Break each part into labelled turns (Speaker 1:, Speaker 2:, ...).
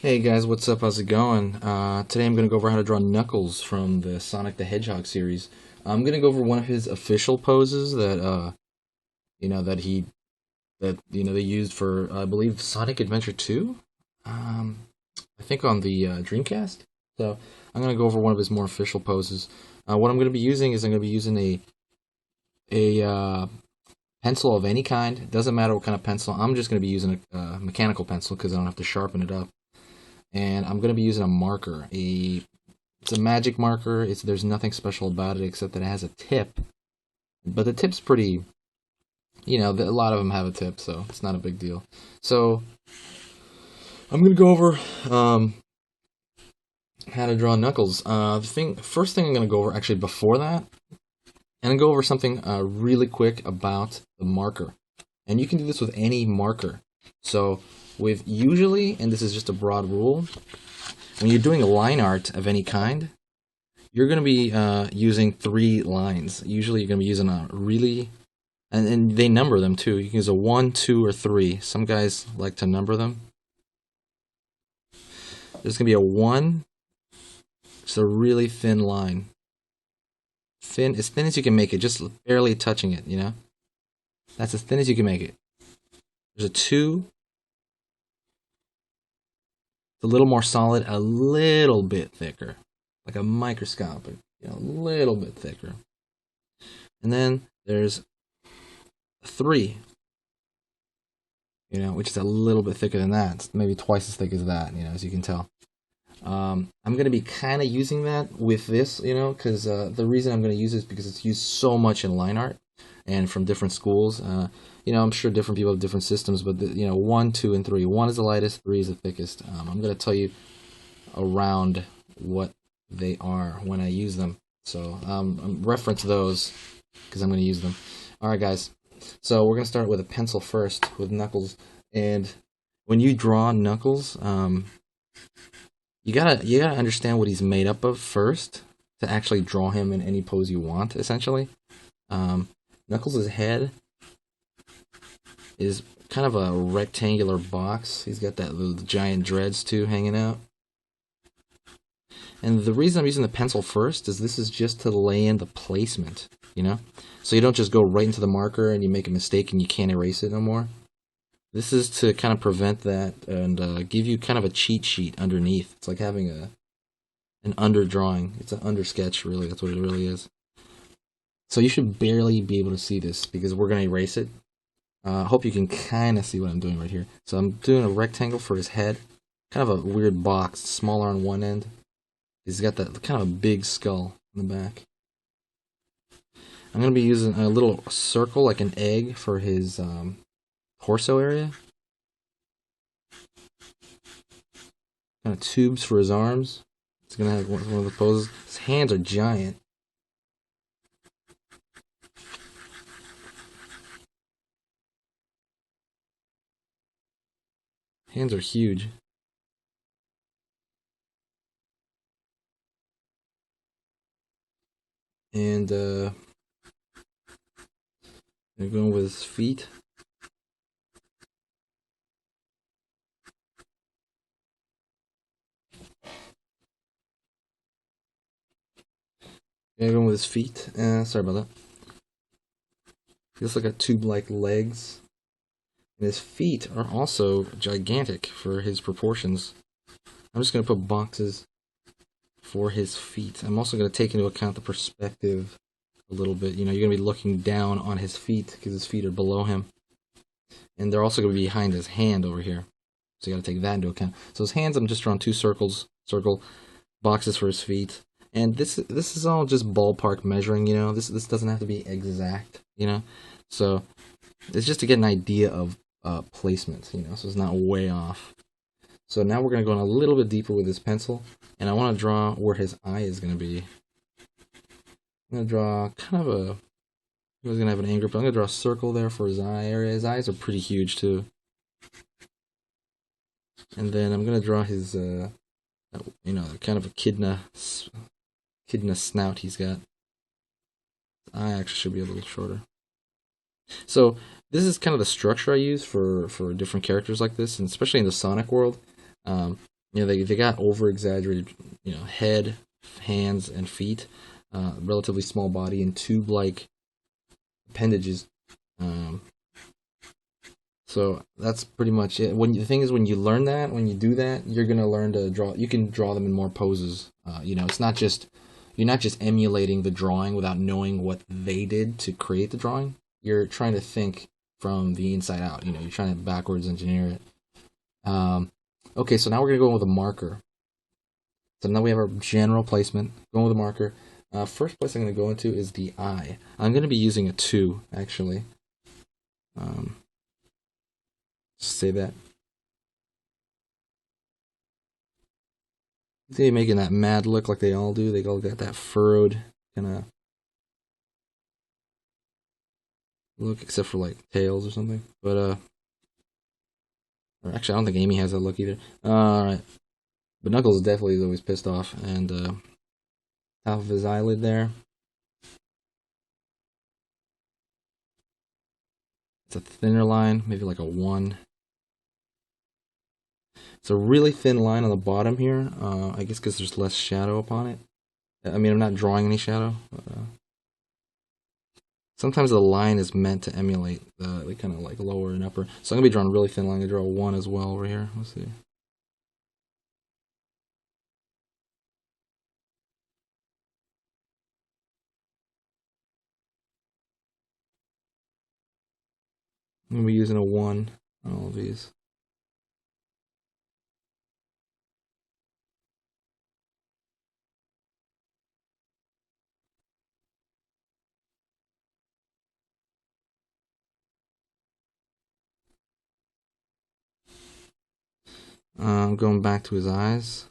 Speaker 1: Hey guys, what's up? How's it going? Today I'm going to go over how to draw Knuckles from the Sonic the Hedgehog series. I'm going to go over one of his official poses that they used for I believe Sonic Adventure 2. Um, I think on the Dreamcast. So I'm going to go over one of his more official poses. What I'm going to be using is I'm going to be using a pencil of any kind. It doesn't matter what kind of pencil. I'm just going to be using a mechanical pencil because I don't have to sharpen it up. And I'm gonna be using a marker. It's a magic marker. There's nothing special about it except that it has a tip. But the tip's pretty, a lot of them have a tip, so it's not a big deal. So I'm gonna go over how to draw Knuckles. First thing I'm gonna go over actually before that, I'm gonna go over something really quick about the marker. And you can do this with any marker. So with usually, and this is just a broad rule, when you're doing a line art of any kind, you're going to be using 3 lines. Usually you're going to be using a really, and they number them too. You can use a 1, 2, or 3. Some guys like to number them. There's going to be a 1, just a really thin line. Thin, as thin as you can make it, just barely touching it, That's as thin as you can make it. There's a 2, a little more solid, a little bit thicker, like a microscopic, a little bit thicker. And then there's 3, which is a little bit thicker than that. It's maybe twice as thick as that, as you can tell. I'm going to be kind of using that with this, because the reason I'm going to use it is because it's used so much in line art and from different schools. I'm sure different people have different systems, but 1, 2, and 3. 1 is the lightest, 3 is the thickest. I'm going to tell you around what they are when I use them. So reference those because I'm going to use them. Alright guys, so we're going to start with a pencil first with Knuckles. And when you draw Knuckles, you gotta understand what he's made up of first to actually draw him in any pose you want, essentially. Knuckles' head is kind of a rectangular box. He's got that little giant dreads too hanging out. And the reason I'm using the pencil first is this is just to lay in the placement, So you don't just go right into the marker and you make a mistake and you can't erase it no more. This is to kind of prevent that and give you kind of a cheat sheet underneath. It's like having an underdrawing. It's an undersketch, really. That's what it really is. So you should barely be able to see this because we're going to erase it. I hope you can kind of see what I'm doing right here. So I'm doing a rectangle for his head. Kind of a weird box, smaller on one end. He's got that kind of a big skull in the back. I'm going to be using a little circle, like an egg, for his torso area. Kind of tubes for his arms. He's going to have one of the poses. His hands are giant. Hands are huge. And they're going with his feet. Going with his feet. Sorry about that. He looks like a tube-like legs. And his feet are also gigantic for his proportions. I'm just going to put boxes for his feet. I'm also going to take into account the perspective a little bit. You're going to be looking down on his feet because his feet are below him. And they're also going to be behind his hand over here. So you got to take that into account. So his hands, I'm just drawing 2 circle boxes for his feet. And this is all just ballpark measuring, This doesn't have to be exact, So it's just to get an idea of placement, so it's not way off. So now we're going to go in a little bit deeper with this pencil, and I want to draw where his eye is going to be. I'm going to draw kind of a, he's going to have an angle, but I'm going to draw a circle there for his eye area. His eyes are pretty huge too. And then I'm going to draw his, kind of a echidna snout he's got. His eye actually should be a little shorter. So this is kind of the structure I use for different characters like this, and especially in the Sonic world. You know, they got over exaggerated, you know, head, hands, and feet, relatively small body, and tube like appendages. Um, so that's pretty much it. The thing is, when you learn that, when you do that, you're gonna learn to draw. You can draw them in more poses. You know, it's not just you're not just emulating the drawing without knowing what they did to create the drawing. You're trying to think from the inside out. You know, you're trying to backwards engineer it. Okay, so now we're gonna go in with a marker. So now we have our general placement. Going with a marker. First place I'm gonna go into is the eye. I'm gonna be using a 2 actually. Just say that. They're making that mad look like they all do. They all got that furrowed kind of look, except for like tails or something. But or actually, I don't think Amy has that look either. All right, but Knuckles definitely is always pissed off, and top of his eyelid there. It's a thinner line, maybe like a 1. It's a really thin line on the bottom here. I guess because there's less shadow upon it. I mean, I'm not drawing any shadow. But, sometimes the line is meant to emulate the kind of like lower and upper. So I'm gonna be drawing a really thin line. I'm gonna draw a 1 as well over here. Let's see. I'm gonna be using a 1 on all of these. Going back to his eyes.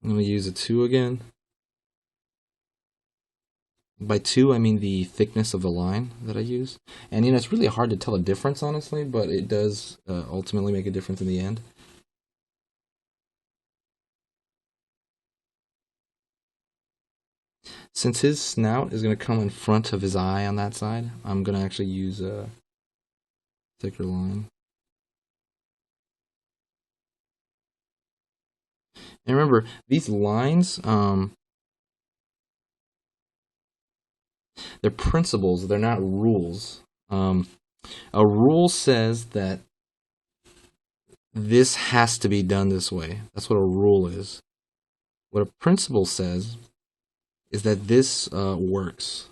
Speaker 1: I'm gonna use a 2 again. By 2, I mean the thickness of the line that I use. And you know, it's really hard to tell the difference, honestly, but it does ultimately make a difference in the end. Since his snout is going to come in front of his eye on that side, I'm going to actually use a thicker line. And remember, these lines, they're principles, they're not rules. A rule says that this has to be done this way. That's what a rule is. What a principle says is that this works,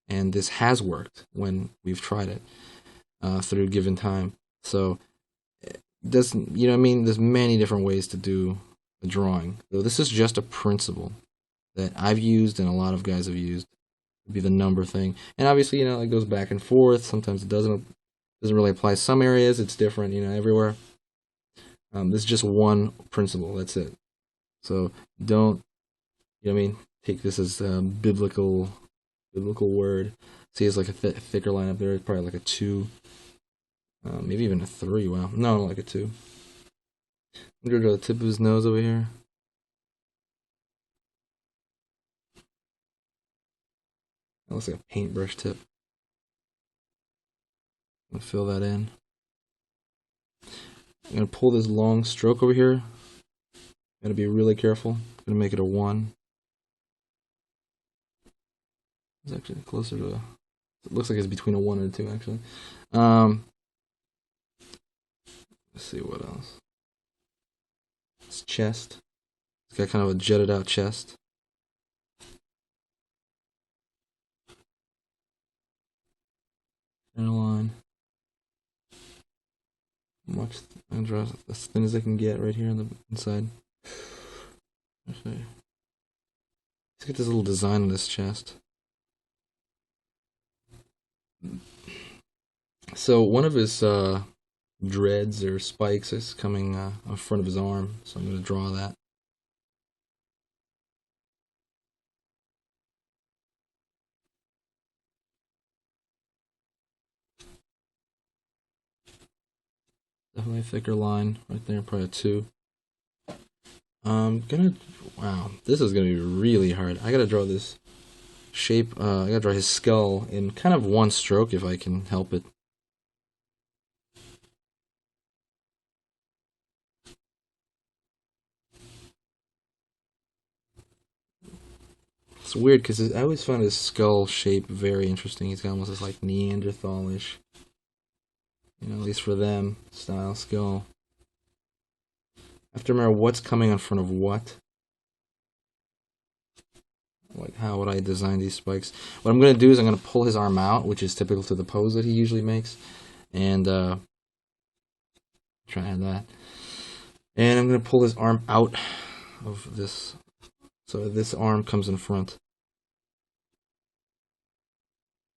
Speaker 1: and this has worked when we've tried it through given time. So, doesn't you know what I mean? There's many different ways to do a drawing. So this is just a principle that I've used and a lot of guys have used. It'd be the number thing, and obviously, you know, it goes back and forth. Sometimes it doesn't really apply. Some areas it's different, you know, everywhere. This is just one principle. That's it. So don't, you know what I mean? Take this as a biblical word. See, it's like a thicker line up there. It's probably like a 2, maybe even a 3. Wow, no, like a 2. I'm gonna draw the tip of his nose over here. That looks like a paintbrush tip. I'm gonna fill that in. I'm gonna pull this long stroke over here. I'm gonna be really careful. I'm gonna make it a 1. It's actually closer to a, it looks like it's between a 1 and a 2 actually. Let's see what else. His chest. It's got kind of a jutted out chest. Hairline. Much I draw as thin as I can get right here on the inside. Actually, let's get this little design on this chest. So one of his dreads or spikes is coming in front of his arm, so I'm going to draw that. Definitely a thicker line right there, probably a 2. I'm gonna, wow, this is gonna be really hard. I gotta draw this shape, I gotta draw his skull in kind of one stroke if I can help it. It's weird because I always found his skull shape very interesting. He's got almost this like Neanderthalish, at least for them, style skull. I have to remember what's coming in front of what. Like, how would I design these spikes? What I'm going to do is I'm going to pull his arm out, which is typical to the pose that he usually makes. And, try to add that. And I'm going to pull his arm out of this. So this arm comes in front.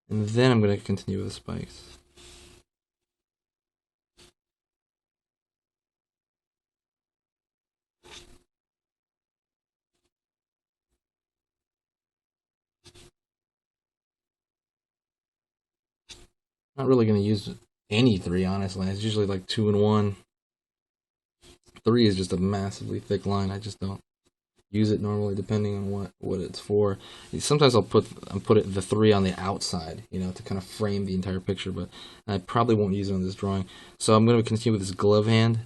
Speaker 1: And then I'm going to continue with the spikes. Not really going to use any 3, honestly. It's usually like 2 and 1. 3 is just a massively thick line. I just don't use it normally, depending on what it's for. Sometimes I'll put the 3 on the outside, to kind of frame the entire picture, but I probably won't use it on this drawing. So I'm going to continue with this glove hand.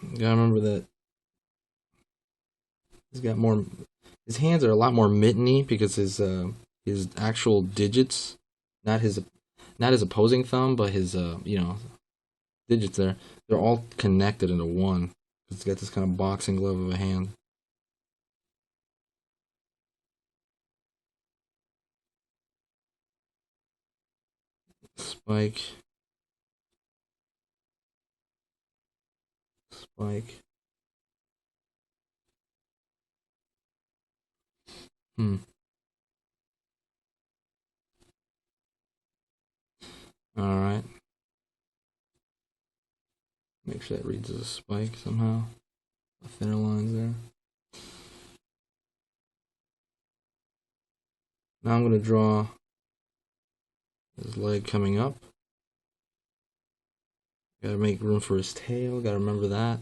Speaker 1: You gotta remember that he's got more. His hands are a lot more mitteny because his actual digits, not his opposing thumb, but his digits there, they're all connected into one. It's got this kind of boxing glove of a hand. Spike. Spike. Alright. Make sure that reads as a spike somehow. The thinner lines there. Now I'm going to draw his leg coming up. Gotta make room for his tail, gotta remember that.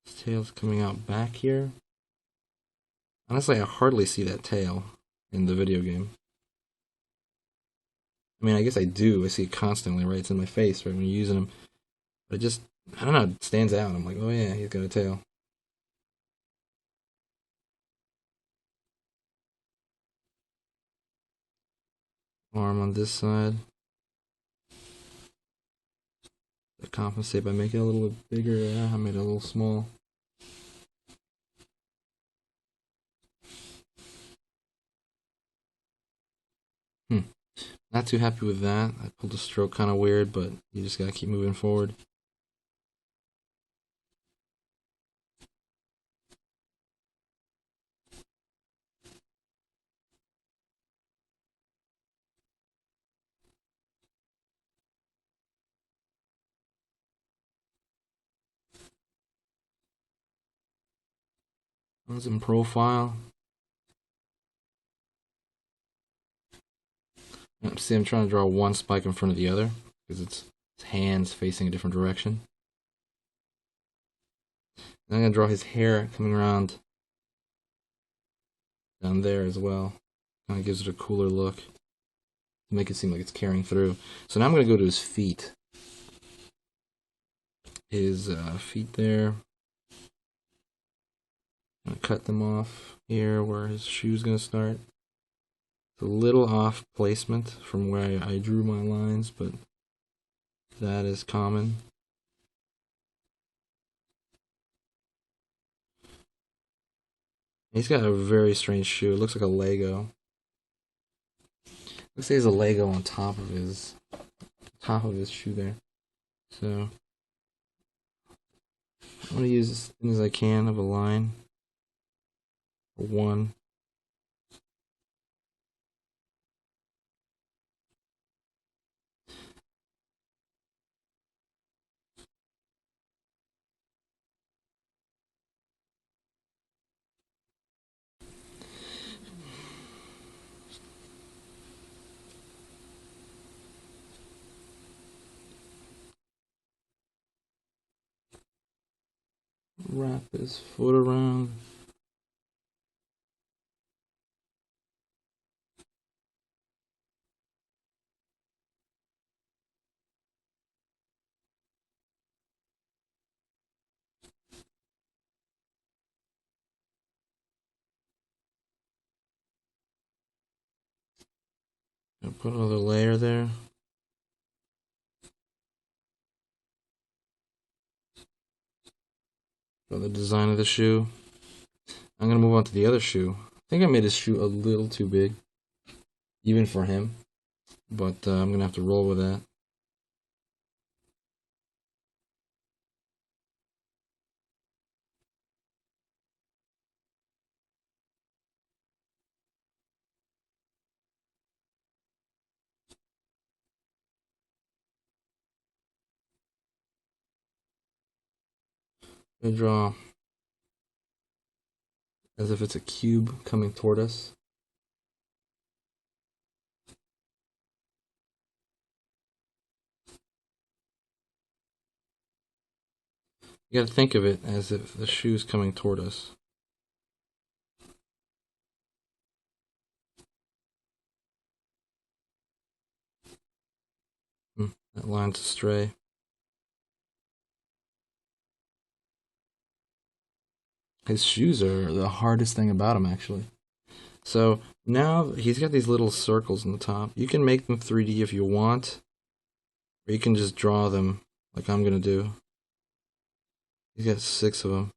Speaker 1: His tail's coming out back here. Honestly, I hardly see that tail in the video game. I mean, I guess I do. I see it constantly, right? It's in my face, right, when you're using him. But it just, I don't know, it stands out. I'm like, oh yeah, he's got a tail. Arm on this side. I compensate by making it a little bit bigger. Yeah, I made it a little small. Not too happy with that. I pulled the stroke kind of weird, but you just gotta keep moving forward. One's in profile. See, I'm trying to draw one spike in front of the other because it's hands facing a different direction. And I'm going to draw his hair coming around down there as well. Kind of gives it a cooler look to make it seem like it's carrying through. So now I'm going to go to his feet. His feet there. I'm going to cut them off here where his shoe's going to start. It's a little off placement from where I drew my lines, but that is common. He's got a very strange shoe. It looks like a Lego. Looks like he has a Lego on top of his shoe there. So I'm gonna use as thin as I can of a line. A 1. wrap his foot around. I'll put another layer there. For the design of the shoe. I'm gonna move on to the other shoe. I think I made his shoe a little too big, even for him. But I'm gonna have to roll with that. I'm gonna draw as if it's a cube coming toward us. You gotta think of it as if the shoe's coming toward us. That line's astray. His shoes are the hardest thing about him, actually. So now he's got these little circles on the top. You can make them 3D if you want, or you can just draw them like I'm gonna do. He's got 6 of them.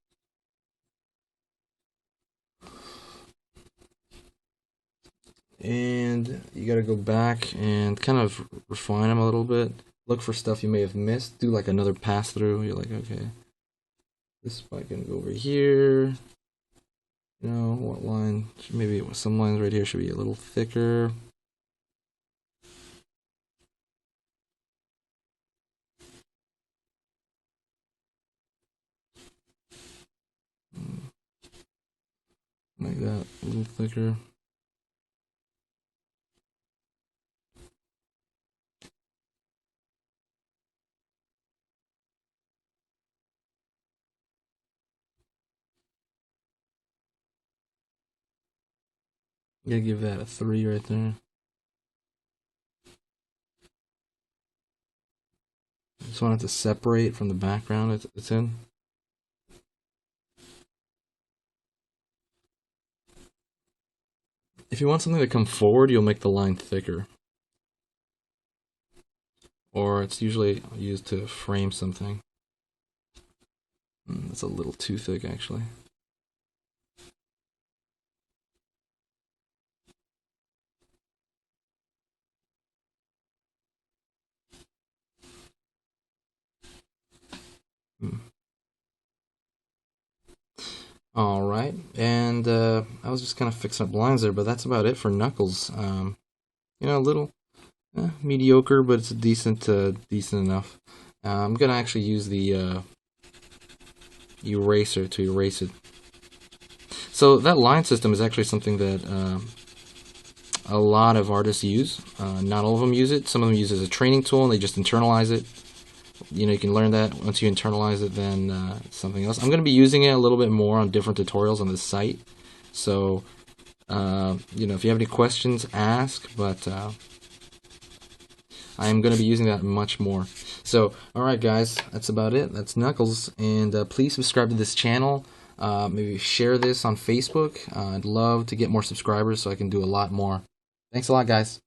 Speaker 1: And you gotta go back and kind of refine them a little bit. Look for stuff you may have missed. Do like another pass through. You're like, okay, this spike can go over here. You know, what line? Maybe some lines right here should be a little thicker. Like that, a little thicker. You gotta give that a 3 right there. Just want it to separate from the background it's in. If you want something to come forward, you'll make the line thicker. Or it's usually used to frame something. That's a little too thick, actually. Alright, and I was just kind of fixing up lines there, but that's about it for Knuckles. You know, a little mediocre, but it's decent enough. I'm gonna actually use the eraser to erase it. So that line system is actually something that a lot of artists use. Not all of them use it. Some of them use it as a training tool and they just internalize it. You know, you can learn that. Once you internalize it, then it's something else. I'm going to be using it a little bit more on different tutorials on this site. So, you know, if you have any questions, ask. But I'm going to be using that much more. So, alright guys, that's about it. That's Knuckles. And please subscribe to this channel. Maybe share this on Facebook. I'd love to get more subscribers so I can do a lot more. Thanks a lot, guys.